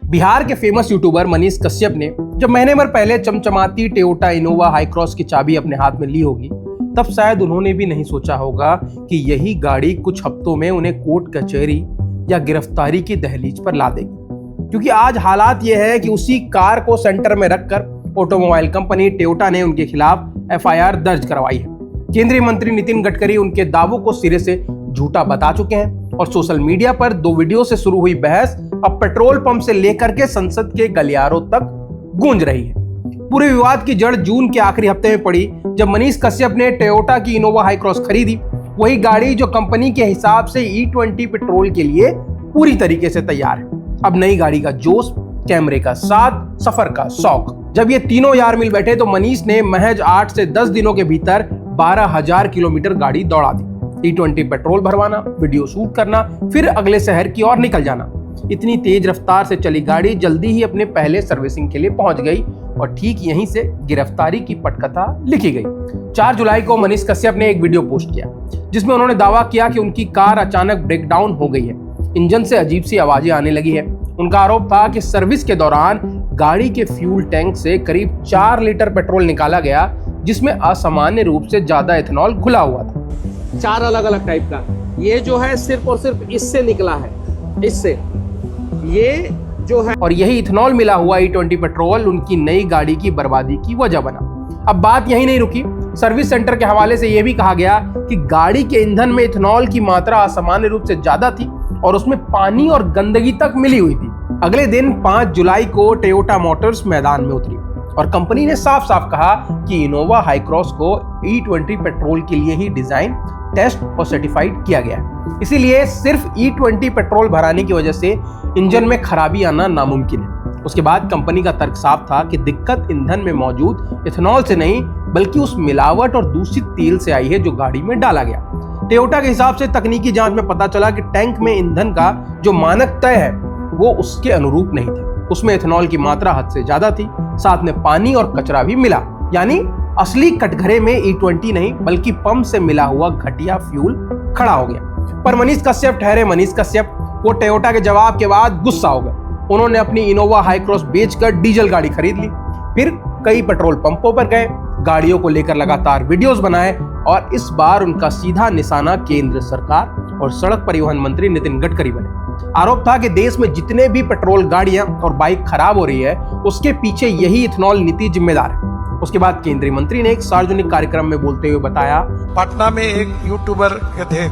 बिहार के famous YouTuber Manish Kashyap ने जब महीने भर पहले चमचमाती टोयोटा इनोवा हाई क्रॉस की चाबी अपने हाथ में ली होगी, तब शायद उन्होंने भी नहीं सोचा होगा कि यही गाड़ी कुछ हफ्तों में उन्हें कोर्ट कचहरी या गिरफ्तारी की दहलीज पर ला देगी। क्योंकि आज हालात ये है कि उसी कार को सेंटर में रखकर ऑटोमोबाइल कंपनी टोयोटा ने उनके खिलाफ एफआईआर दर्ज करवाई है। केंद्रीय मंत्री नितिन गडकरी उनके दावों को सिरे से झूठा बता चुके हैं और सोशल मीडिया पर 2 वीडियो से शुरू हुई बहस अब पेट्रोल पंप से लेकर के संसद के गलियारों तक गूंज रही है। पूरे विवाद की जड़ जून के आखिरी हफ्ते में पड़ी, जब मनीष कश्यप ने टोयोटा की इनोवा हाई क्रॉस खरीदी। वही गाड़ी जो कंपनी के हिसाब से E20 पेट्रोल के लिए पूरी तरीके से तैयार है। अब नई गाड़ी का जोश, कैमरे का साथ, सफर का शौक, जब ये तीनों यार मिल बैठे तो मनीष ने महज 8 से 10 दिनों के भीतर 12,000 किलोमीटर गाड़ी दौड़ा दी। E20 पेट्रोल भरवाना, वीडियो शूट करना, फिर अगले शहर की ओर निकल जाना। इतनी तेज रफ्तार से चली गाड़ी जल्दी ही अपने पहले सर्विसिंग के लिए पहुंच गई और ठीक यहीं से गिरफ्तारी की पटकथा लिखी गई। 4 जुलाई को मनीष कश्यप ने एक वीडियो पोस्ट किया जिसमें उन्होंने दावा किया कि उनकी कार अचानक ब्रेकडाउन हो गई है, इंजन से अजीब सी आवाजें आने लगी है। उनका आरोप था कि सर्विस के दौरान गाड़ी के फ्यूल टैंक से करीब 4 लीटर पेट्रोल निकाला गया, जिसमें असामान्य रूप से ज्यादा इथेनॉल घुला हुआ था। 4 अलग अलग टाइप का। ये जो है सिर्फ और सिर्फ इससे निकला है, इससे ये जो है, और यही इथेनॉल मिला हुआ E20 पेट्रोल उनकी नई गाड़ी की बर्बादी की वजह बना। अब बात यही नहीं रुकी, सर्विस सेंटर के हवाले से यह भी कहा गया कि गाड़ी के ईंधन में इथेनॉल की मात्रा असामान्य रूप से ज्यादा थी और उसमें पानी और गंदगी तक मिली हुई थी। अगले दिन 5 जुलाई को टोयोटा मोटर्स मैदान में उतरी और कंपनी ने साफ साफ कहा कि इनोवा हाई क्रॉस को E20 पेट्रोल के लिए ही डिजाइन, टेस्ट और सर्टिफाइड किया गया है। इसीलिए सिर्फ E20 पेट्रोल भराने की वजह से इंजन में खराबी आना नामुमकिन है। उसके बाद कंपनी का तर्क साफ था कि दिक्कत ईंधन में मौजूद इथेनॉल से नहीं, बल्कि उस मिलावट और दूषित तेल से आई है जो गाड़ी में डाला गया। टोयोटा के हिसाब से तकनीकी जांच में पता चला कि टैंक में ईंधन का जो मानक तय है वो उसके अनुरूप नहीं था। उसमें इथेनॉल की मात्रा हद से ज्यादा थी, साथ में पानी और कचरा भी मिला। यानी असली कटघरे में E20 नहीं बल्कि पंप से मिला हुआ घटिया फ्यूल खड़ा हो गया। पर मनीष कश्यप ठहरे मनीष कश्यप, वो टोयोटा के जवाब के बाद गुस्सा हो गए। उन्होंने अपनी इनोवा हाई क्रॉस बेचकर डीजल गाड़ी खरीद ली। फिर कई पेट्रोल पंपों पर गए, गाड़ियों को लेकर लगातार वीडियोस बनाए और इस बार उनका सीधा निशाना केंद्र सरकार और सड़क परिवहन मंत्री नितिन गडकरी बने। आरोप था कि देश में जितने भी पेट्रोल गाड़ियां और बाइक खराब हो रही है उसके पीछे यही इथेनॉल नीति जिम्मेदार है। उसके बाद केंद्रीय मंत्री ने एक सार्वजनिक कार्यक्रम में बोलते हुए बताया, पटना में एक यूट्यूबर के थे,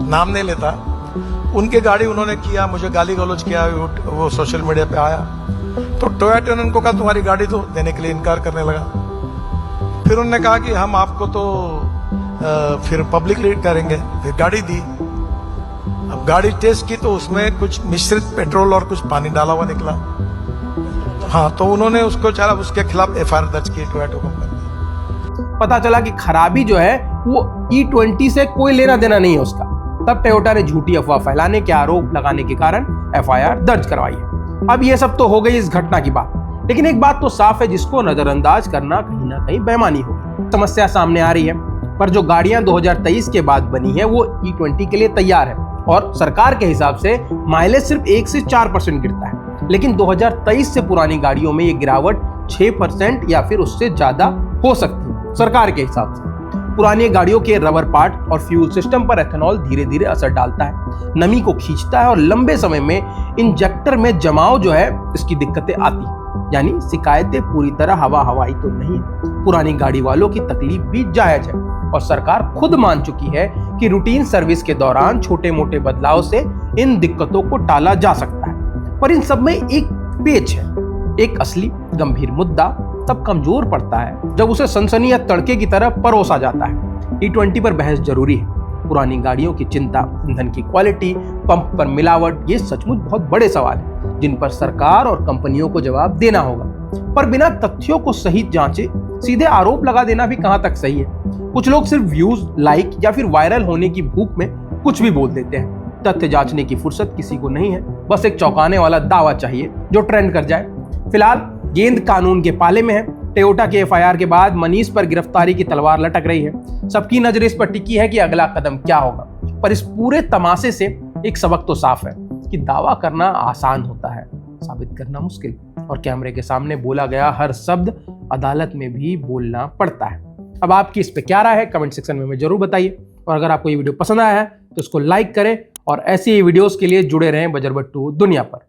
नाम नहीं लेता, उनके गाड़ी उन्होंने किया, मुझे गाली गलौज किया, वो सोशल मीडिया पे आया तो टोयोटा ने उनको कहा तुम्हारी गाड़ी तो देने के लिए इनकार करने लगा। फिर उन्होंने कहा कि हम आपको तो फिर पब्लिकली करेंगे, फिर गाड़ी दी। अब गाड़ी टेस्ट की तो उसमें कुछ मिश्रित पेट्रोल और कुछ पानी डाला हुआ निकला। हाँ, तो उन्होंने उसको चला, उसके खिलाफ एफआईआर दर्ज की टोयोटा कंपनी। पता चला कि खराबी जो है वो E20 से कोई लेना देना नहीं है उसका। तब टोयोटा ने झूठी अफवाह फैलाने के आरोप लगाने के कारण एफआईआर दर्ज करवाई है। अब ये सब तो हो गई इस घटना की बात, लेकिन एक बात तो साफ है जिसको नजरअंदाज करना कहीं ना कहीं बेईमानी होगी। समस्या सामने आ रही है, पर जो गाड़ियां 2023 के बाद बनी है वो E20 के लिए तैयार है और सरकार के हिसाब से माइलेज सिर्फ 1 से 4% गिरता है। लेकिन 2023 से पुरानी गाड़ियों में ये गिरावट 6% या फिर उससे ज्यादा हो सकती है सरकार के हिसाब से। पुरानी गाड़ियों के रबर पार्ट और फ्यूल सिस्टम पर एथेनॉल धीरे धीरे असर डालता है, नमी को खींचता है और लंबे समय में इंजेक्टर में जमाव जो है इसकी दिक्कतें आती है। यानी शिकायतें पूरी तरह हवा हवाई तो नहीं है। पुरानी गाड़ी वालों की तकलीफ भी जायज है और सरकार खुद मान चुकी है कि रूटीन सर्विस के दौरान छोटे मोटे बदलाव से इन दिक्कतों को टाला जा सकता है। पर इन सब में एक पेच है, एक असली गंभीर मुद्दा तब कमजोर पड़ता है जब उसे सनसनी या तड़के की तरह परोसा जाता है। E20 पर बहस जरूरी है, पुरानी गाड़ियों की चिंता, ईंधन की क्वालिटी, पंप पर मिलावट, ये सचमुच बहुत बड़े सवाल हैं जिन पर सरकार और कंपनियों को जवाब देना होगा। पर बिना तथ्यों को सही जांचे सीधे आरोप लगा देना भी कहां तक सही है। कुछ लोग सिर्फ व्यूज, लाइक या फिर वायरल होने की भूख में कुछ भी बोल देते हैं। तथ्य जांचने की फुर्सत किसी को नहीं है, बस एक चौंकाने वाला दावा चाहिए जो ट्रेंड कर जाए। फिलहाल गेंद कानून के पाले में है। टोयोटा के एफआईआर के बाद मनीष पर गिरफ्तारी की तलवार लटक रही है। सबकी नजर इस पर टिकी है कि अगला कदम क्या होगा। पर इस पूरे तमाशे से एक सबक तो साफ है कि दावा करना आसान होता है, साबित करना मुश्किल, और कैमरे के सामने बोला गया हर शब्द अदालत में भी बोलना पड़ता है। अब आपकी इस पे क्या राय है, कमेंट सेक्शन में हमें जरूर बताइए। और अगर आपको ये वीडियो पसंद आया है तो इसको लाइक करें और ऐसी वीडियोस के लिए जुड़े रहें बजरबट्टू दुनिया पर।